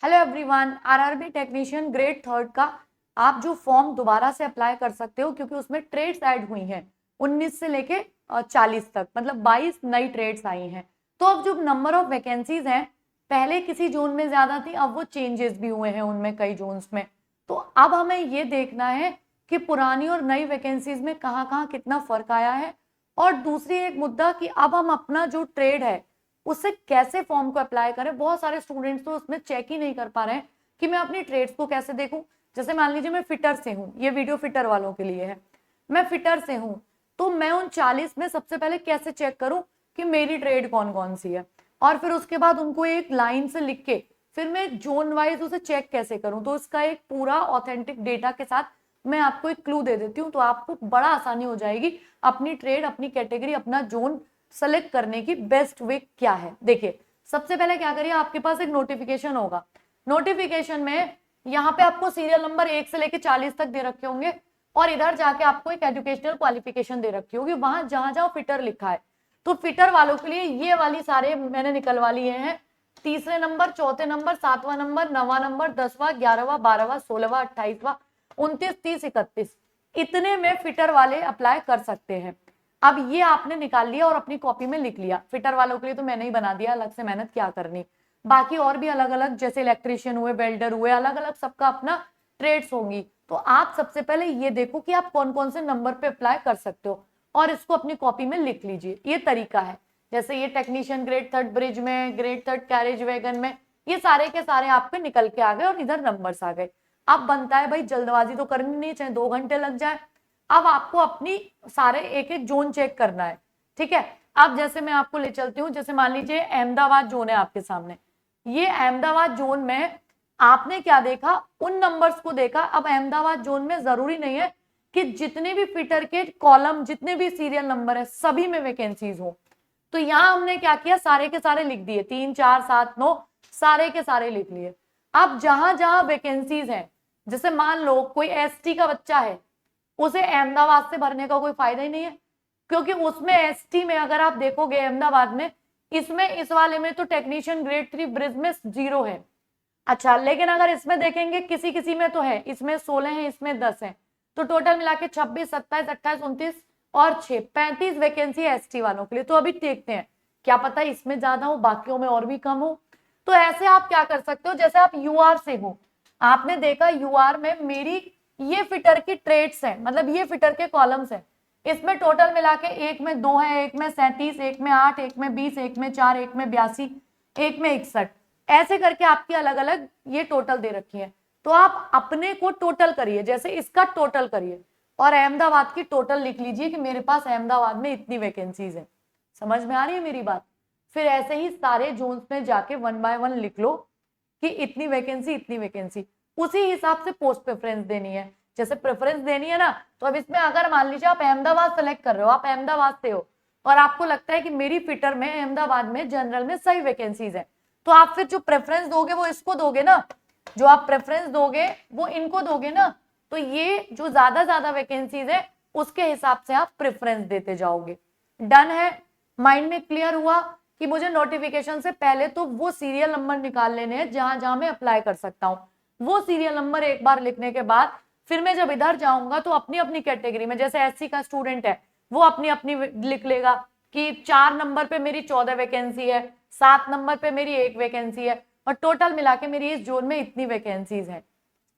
Hello everyone, RRB technician grade third का आप जो फॉर्म दोबारा से अप्लाई कर सकते हो क्योंकि उसमें ट्रेड्स ऐड हुई हैं 19 से लेके 40 तक, मतलब 22 नई ट्रेड्स आई हैं। तो अब जो नंबर ऑफ वैकेंसीज हैं, पहले किसी जोन में ज्यादा थी, अब वो चेंजेस भी हुए हैं उनमें, कई जोन्स में। तो अब हमें ये देखना है कि पुरानी और नई वैकेंसीज में कहाँ कहाँ कितना फर्क आया है। और दूसरी एक मुद्दा कि अब हम अपना जो ट्रेड है उससे कैसे फॉर्म को अप्लाई करें। बहुत सारे स्टूडेंट्स तो उसमें चेक ही नहीं कर पा रहे हैं कि मैं अपनी ट्रेड्स को कैसे देखूं। जैसे मान लीजिए मैं फिटर से हूं, ये वीडियो फिटर वालों के लिए है। मैं फिटर से हूं तो मैं उन 40 में सबसे पहले कैसे चेक करूं कि मेरी ट्रेड कौन कौन सी है, और फिर उसके बाद उनको एक लाइन से लिख के फिर मैं जोन वाइज उसे चेक कैसे करूं। तो इसका एक पूरा ऑथेंटिक डेटा के साथ मैं आपको एक क्लू दे देती हूँ, तो आपको बड़ा आसानी हो जाएगी अपनी ट्रेड, अपनी कैटेगरी, अपना जोन सेलेक्ट करने की बेस्ट वे क्या है। देखिए, सबसे पहले क्या करिए, आपके पास एक नोटिफिकेशन होगा। नोटिफिकेशन में यहाँ पे आपको सीरियल नंबर 1 से लेके 40 तक दे रखे होंगे, और इधर जाके आपको एक एजुकेशनल क्वालिफिकेशन दे रखी होगी। वहां जहां जहां फिटर लिखा है, तो फिटर वालों के लिए ये वाली सारे मैंने निकलवा लिए हैं। तीसरे नंबर, चौथे नंबर, सातवां नंबर, नवा नंबर, 10वां, 11वां, 12वां, 16वां, 28वां, 29, 30, 31, इतने में फिटर वाले अप्लाई कर सकते हैं। अब ये आपने निकाल लिया और अपनी कॉपी में लिख लिया। फिटर वालों के लिए तो मैंने ही बना दिया, अलग से मेहनत क्या करनी। बाकी और भी अलग अलग, जैसे इलेक्ट्रीशियन हुए, वेल्डर हुए, अलग अलग सबका अपना ट्रेड्स होंगी। तो आप सबसे पहले ये देखो कि आप कौन कौन से नंबर पे अप्लाई कर सकते हो और इसको अपनी कॉपी में लिख लीजिए। ये तरीका है। जैसे ये टेक्नीशियन ग्रेड थर्ड ब्रिज में, ग्रेड थर्ड कैरेज वैगन में, ये सारे के सारे आपके निकल के आ गए और इधर नंबर्स आ गए। अब बनता है भाई, जल्दबाजी तो करनी नहीं, चाहे 2 घंटे लग जाए। अब आपको अपनी सारे एक एक जोन चेक करना है, ठीक है। अब जैसे मैं आपको ले चलती हूँ, जैसे मान लीजिए अहमदाबाद जोन है आपके सामने। ये अहमदाबाद जोन में आपने क्या देखा, उन नंबर्स को देखा। अब अहमदाबाद जोन में जरूरी नहीं है कि जितने भी फिटर के कॉलम, जितने भी सीरियल नंबर है, सभी में वैकेंसीज हो। तो यहां हमने क्या किया, सारे के सारे लिख दिए, 3, 4, 7, 9, सारे के सारे लिख लिए। अब जहां जहां वैकेंसीज है, जैसे मान लो कोई एसटी का बच्चा है, उसे अहमदाबाद से भरने का कोई फायदा ही नहीं है, क्योंकि उसमें एसटी में अगर आप देखोगे अहमदाबाद में, इसमें इस वाले में तो टेक्नीशियन ग्रेड 3 ब्रिज में 0 है। अच्छा, लेकिन अगर इसमें देखेंगे किसी किसी में तो है, इसमें 16 है, इसमें 10 है, तो टोटल मिला के 26, 27, 28, 29 और 6, 35 वैकेंसी है एसटी वालों के लिए। तो अभी देखते हैं, क्या पता इसमें ज्यादा हो, बाकियों में और भी कम हो। तो ऐसे आप क्या कर सकते हो, जैसे आप यूआर से हो, आपने देखा यूआर में मेरी ये फिटर की ट्रेड्स है, मतलब ये फिटर के कॉलम्स है। इसमें टोटल मिला के एक में 2 है, एक में 37, एक में 8, एक में 20, एक में 4, एक में 82, एक में 61, ऐसे करके आपकी अलग अलग ये टोटल दे रखी है। तो आप अपने को टोटल करिए, जैसे इसका टोटल करिए और अहमदाबाद की टोटल लिख लीजिए कि मेरे पास अहमदाबाद में इतनी वैकेंसीज है। समझ में आ रही है मेरी बात। फिर ऐसे ही सारे जोन्स में जाके 1 बाय 1 लिख लो कि इतनी वैकेंसी, इतनी वैकेंसी। उसी हिसाब से पोस्ट प्रेफरेंस देनी है। जैसे प्रेफरेंस देनी है ना, तो अब इसमें अगर मान लीजिए आप अहमदाबाद सेलेक्ट कर रहे हो, आप अहमदाबाद से हो और आपको लगता है कि मेरी फिटर में अहमदाबाद में जनरल में सही वैकेंसीज है, तो आप फिर जो प्रेफरेंस दोगे वो इसको दोगे ना, जो आप प्रेफरेंस दोगे वो इनको दोगे ना। तो ये जो ज्यादा वैकेंसीज है उसके हिसाब से आप प्रेफरेंस देते जाओगे। डन है, माइंड में क्लियर हुआ कि मुझे नोटिफिकेशन से पहले तो वो सीरियल नंबर निकाल लेने हैं जहां जहां मैं अप्लाई कर सकता हूँ। वो सीरियल नंबर एक बार लिखने के बाद फिर मैं जब इधर जाऊंगा तो अपनी अपनी कैटेगरी में, जैसे एससी का स्टूडेंट है वो अपनी अपनी लिख लेगा कि 4 नंबर पे मेरी 14 वैकेंसी है, 7 नंबर पे मेरी 1 वैकेंसी है, और टोटल मिला के मेरी इस जोन में इतनी वैकेंसीज है,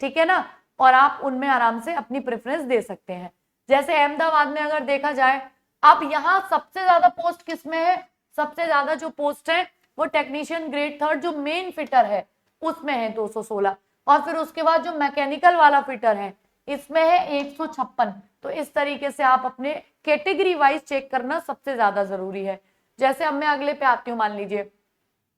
ठीक है ना। और आप उनमें आराम से अपनी प्रेफरेंस दे सकते हैं। जैसे अहमदाबाद में अगर देखा जाए, अब यहाँ सबसे ज्यादा पोस्ट किसमें है, सबसे ज्यादा जो पोस्ट है वो टेक्नीशियन ग्रेड थर्ड जो मेन फिटर है उसमें है 216, और फिर उसके बाद जो मैकेनिकल वाला फिटर है इसमें है 156। तो इस तरीके से आप अपने कैटेगरी वाइज चेक करना सबसे ज्यादा जरूरी है। जैसे अब मैं अगले पे आती हूँ, मान लीजिए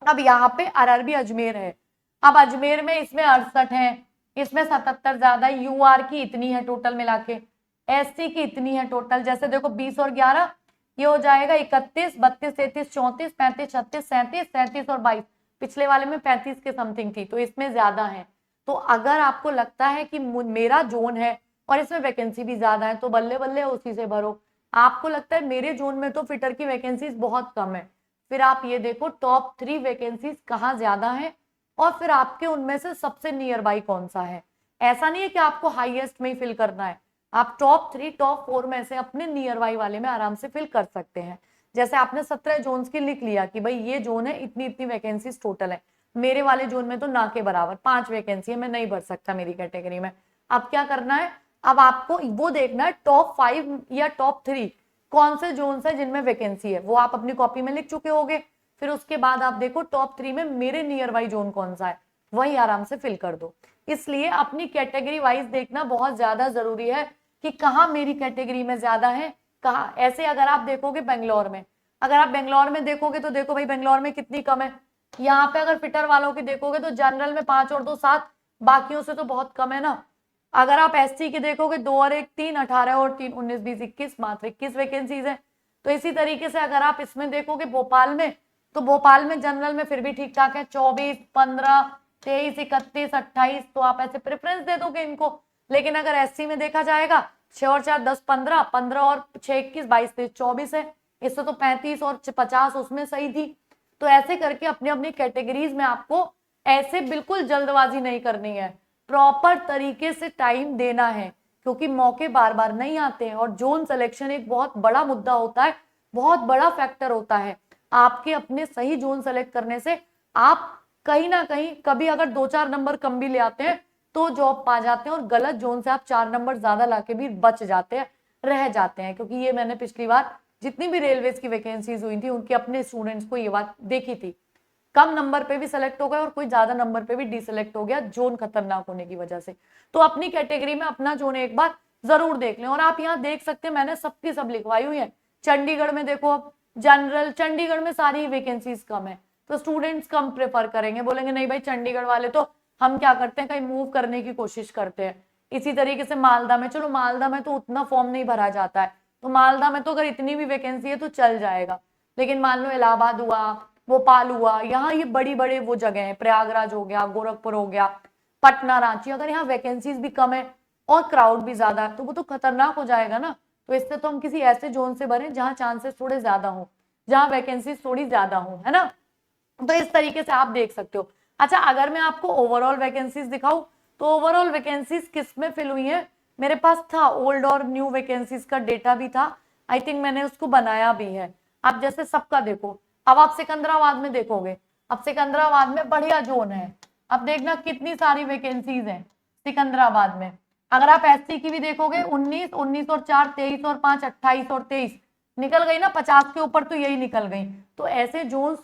अब यहाँ पे आरआरबी अजमेर है। अब अजमेर में इसमें 68 है, इसमें 77 ज्यादा, यूआर की इतनी है टोटल मिला के, एससी की इतनी है टोटल। जैसे देखो 20 और 11 ये हो जाएगा 31, 32, 33, 34, 35, 36, 37, 37 और 22, पिछले वाले में 35 के समथिंग थी, तो इसमें ज्यादा है। तो अगर आपको लगता है कि मेरा जोन है और इसमें वैकेंसी भी ज्यादा है, तो बल्ले बल्ले उसी से भरो। आपको लगता है मेरे जोन में तो फिटर की वैकेंसीज बहुत कम है, फिर आप ये देखो टॉप 3 वैकेंसीज कहाँ ज्यादा है और फिर आपके उनमें से सबसे नियर बाई कौन सा है। ऐसा नहीं है कि आपको हाईएस्ट में ही फिल करना है, आप टॉप 3 टॉप 4 में से अपने नियर बाई वाले में आराम से फिल कर सकते हैं। जैसे आपने 17 जोन्स की लिख लिया कि भाई ये जोन है, इतनी इतनी वैकेंसीज टोटल है, मेरे वाले जोन में तो ना के बराबर 5 वैकेंसी है, मैं नहीं भर सकता मेरी कैटेगरी में। अब क्या करना है, अब आपको वो देखना है टॉप 5 या टॉप 3 कौन से जोन है जिनमें वैकेंसी है, वो आप अपनी कॉपी में लिख चुके होगे। फिर उसके बाद आप देखो टॉप 3 में मेरे नियर बाई जोन कौन सा है, वही आराम से फिल कर दो। इसलिए अपनी कैटेगरी वाइज देखना बहुत ज्यादा जरूरी है कि कहाँ मेरी कैटेगरी में ज्यादा है, कहाँ। ऐसे अगर आप देखोगे बेंगलोर में, अगर आप बेंगलोर में देखोगे तो देखो भाई बेंगलोर में कितनी कम है। यहाँ पे अगर फिटर वालों की देखोगे तो जनरल में 5 और 2 7, बाकियों से तो बहुत कम है ना। अगर आप एससी की देखोगे 2 और 1 3, 18 और 3 19 20 21, मात्र 21 वैकेंसीज है। तो इसी तरीके से अगर आप इसमें देखोगे भोपाल में, तो भोपाल में जनरल में फिर भी ठीक ठाक है, 24 15 23 31 28, तो आप ऐसे प्रेफरेंस दे दोगे इनको। लेकिन अगर एससी में देखा जाएगा 6 और 4 10 15, 15 और 6 21 22 23 24 है, इससे तो 35 और 50 उसमें सही थी। तो ऐसे करके अपनी अपनी कैटेगरीज में आपको ऐसे बिल्कुल जल्दबाजी नहीं करनी है, प्रॉपर तरीके से टाइम देना है, क्योंकि मौके बार बार नहीं आते हैं। और जोन सिलेक्शन एक बहुत बड़ा मुद्दा होता है, बहुत बड़ा फैक्टर होता है। आपके अपने सही जोन सेलेक्ट करने से आप कहीं ना कहीं कभी अगर 2-4 नंबर कम भी ले आते हैं तो जॉब पा जाते हैं, और गलत जोन से आप 4 नंबर ज्यादा लाके भी बच जाते हैं, रह जाते हैं। क्योंकि ये मैंने पिछली बार जितनी भी रेलवेज की वैकेंसीज हुई थी उनके अपने स्टूडेंट्स को ये बात देखी थी, कम नंबर पे भी सेलेक्ट हो गए और कोई ज्यादा नंबर पे भी डिसेलेक्ट हो गया जोन खतरनाक होने की वजह से। तो अपनी कैटेगरी में अपना जोन एक बार जरूर देख लें। और आप यहाँ देख सकते हैं मैंने सबकी सब लिखवाई हुई है। चंडीगढ़ में देखो, अब जनरल चंडीगढ़ में सारी वैकेंसीज कम है, तो स्टूडेंट्स कम प्रेफर करेंगे, बोलेंगे नहीं भाई चंडीगढ़ वाले तो हम क्या करते हैं कहीं मूव करने की कोशिश करते हैं। इसी तरीके से मालदा में, चलो मालदा में तो उतना फॉर्म नहीं भरा जाता है, तो मालदा में तो अगर इतनी भी वैकेंसी है तो चल जाएगा। लेकिन मान लो इलाहाबाद हुआ, भोपाल हुआ, यहाँ ये बड़ी बड़े वो जगह है, प्रयागराज हो गया, गोरखपुर हो गया, पटना, रांची, अगर यहाँ वैकेंसीज भी कम है और क्राउड भी ज्यादा है तो वो तो खतरनाक हो जाएगा ना। तो इससे तो हम किसी ऐसे जोन से भरें जहाँ चांसेस थोड़े ज्यादा हो, जहाँ वैकेंसीज थोड़ी ज्यादा हो, है ना। तो इस तरीके से आप देख सकते हो। अच्छा, अगर मैं आपको ओवरऑल वैकेंसीज दिखाऊं तो ओवरऑल वैकेंसीज किस में फिल हुई है, मेरे पास था ओल्ड और न्यू वैकेंसीज का डेटा भी था, आई थिंक मैंने उसको बनाया भी है। आप जैसे सबका देखो, अब आप सिकंदराबाद में देखोगे, अब सिकंदराबाद में बढ़िया जोन है, अब देखना कितनी सारी वैकेंसीज हैं सिकंदराबाद में। अगर आप एससी की भी देखोगे 19 19 और 4 23 और 5 28 और 23 निकल गई ना, 50 के ऊपर तो यही निकल गई। तो ऐसे जोन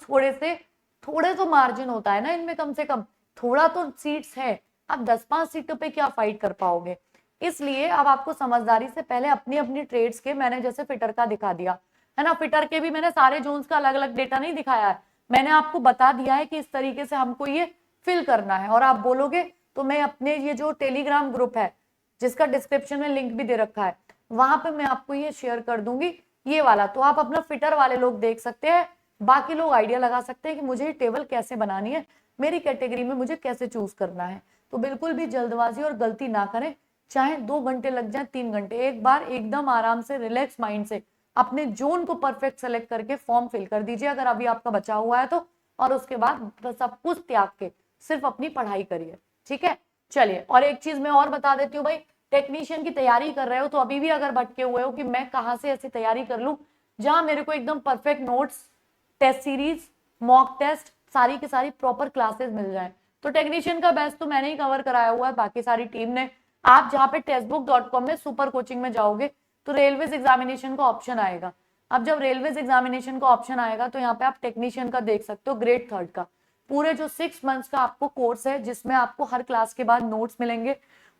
थोड़े तो मार्जिन होता है ना इनमें, कम से कम थोड़ा तो सीट्स है। आप 10-5 सीटों पे क्या फाइट कर पाओगे। इसलिए अब आपको समझदारी से पहले अपनी अपनी ट्रेड्स के, मैंने जैसे फिटर का दिखा दिया है ना, फिटर के भी मैंने सारे जोन्स का अलग अलग डेटा नहीं दिखाया है, मैंने आपको बता दिया है कि इस तरीके से हमको ये फिल करना है। और आप बोलोगे तो मैं अपने ये जो टेलीग्राम ग्रुप है जिसका डिस्क्रिप्शन में लिंक भी दे रखा है, वहां पे मैं आपको ये शेयर कर दूंगी ये वाला, तो आप अपना फिटर वाले लोग देख सकते हैं। बाकी लोग आइडिया लगा सकते हैं कि मुझे टेबल कैसे बनानी है, मेरी कैटेगरी में मुझे कैसे चूज करना है। तो बिल्कुल भी जल्दबाजी और गलती ना करें, चाहे 2 घंटे लग जाए 3 घंटे, एक बार एकदम आराम से रिलैक्स माइंड से अपने जोन को परफेक्ट सेलेक्ट करके फॉर्म फिल कर दीजिए अगर अभी आपका बचा हुआ है तो। और उसके बाद सब कुछ त्याग के सिर्फ अपनी पढ़ाई करिए, ठीक है। चलिए, और एक चीज मैं और बता देती हूँ भाई, टेक्नीशियन की तैयारी कर रहे हो तो अभी भी अगर भटके हुए हो कि मैं कहाँ से ऐसी तैयारी कर लूं जहां मेरे को एकदम perfect notes, test series, mock test, सारी की सारी प्रॉपर क्लासेस मिल जाए, तो टेक्नीशियन का बेस्ट तो मैंने ही कवर कराया हुआ है, बाकी सारी टीम ने। आप जहाँ पे टेक्स्टबुक.com में सुपर कोचिंग में जाओगे तो रेलवेज एग्जामिनेशन का ऑप्शन आएगा। अब जब रेलवेज एग्जामिनेशन का ऑप्शन आएगा तो यहाँ पे आप टेक्नीशियन का देख सकते हो, ग्रेड 3 का पूरे जो 6 मंथ्स का आपको कोर्स है, जिसमें आपको हर क्लास के बाद नोट्स मिलेंगे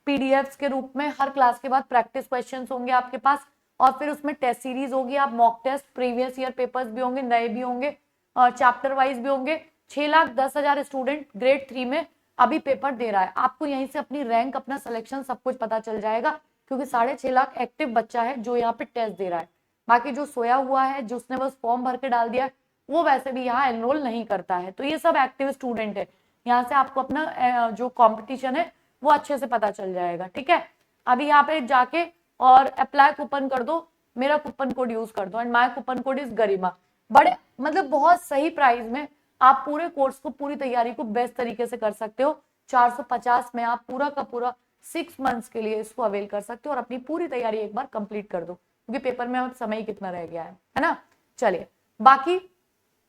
पीडीएफ्स के रूप में, हर क्लास के बाद प्रैक्टिस क्वेश्चंस होंगे आपके पास, और फिर उसमें टेस्ट सीरीज होगी, आप mock test, previous year papers भी होंगे, नए भी होंगे और चैप्टर वाइज भी होंगे। 6,10,000 स्टूडेंट ग्रेड 3 में अभी पेपर दे रहा है, आपको यहीं से अपनी रैंक, अपना सिलेक्शन सब कुछ पता चल जाएगा, क्योंकि 6.5 लाख एक्टिव बच्चा है जो यहाँ पे टेस्ट दे रहा है। बाकी जो सोया हुआ है, जिसने बस फॉर्म भर के डाल दिया है, वो वैसे भी यहाँ एनरोल नहीं करता है। तो ये सब एक्टिव स्टूडेंट है, यहाँ से आपको अपना जो कॉम्पिटिशन है वो अच्छे से पता चल जाएगा, ठीक है। अभी यहाँ पे जाके और अप्लाई कूपन कर दो, मेरा कूपन कोड यूज कर दो, and my coupon code is Garima. बड़े मतलब बहुत सही प्राइस में आप पूरे कोर्स को, पूरी तैयारी को बेस्ट तरीके से कर सकते हो। 450 में आप पूरा का पूरा 6 मंथ्स के लिए इसको अवेल कर सकते हो और अपनी पूरी तैयारी एक बार कंप्लीट कर दो, क्योंकि पेपर में अब समय ही कितना रह गया है ना। चलिए, बाकी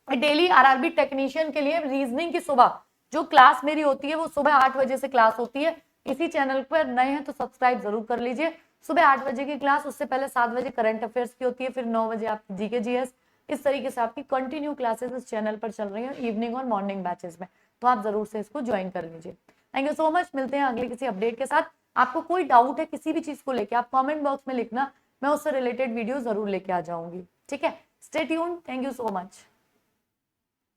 डेली आरआरबी टेक्नीशियन के लिए रीजनिंग की सुबह जो क्लास मेरी होती है वो सुबह 8 बजे से क्लास होती है। इसी चैनल पर नए हैं तो सब्सक्राइब जरूर कर लीजिए। सुबह 8 बजे की क्लास, उससे पहले 7 बजे करंट अफेयर्स की होती है, फिर 9 बजे आपकी जीके जीएस। इस तरीके से आपकी कंटिन्यू क्लासेस इस चैनल पर चल रही है इवनिंग और मॉर्निंग बैचेस में, तो आप जरूर से इसको ज्वाइन कर लीजिए। थैंक यू सो मच, मिलते हैं अगले किसी अपडेट के साथ। आपको कोई डाउट है किसी भी चीज को लेकर, आप कमेंट बॉक्स में लिखना, मैं उससे रिलेटेड वीडियो जरूर लेके आ जाऊंगी। ठीक है, stay tuned, thank you so much.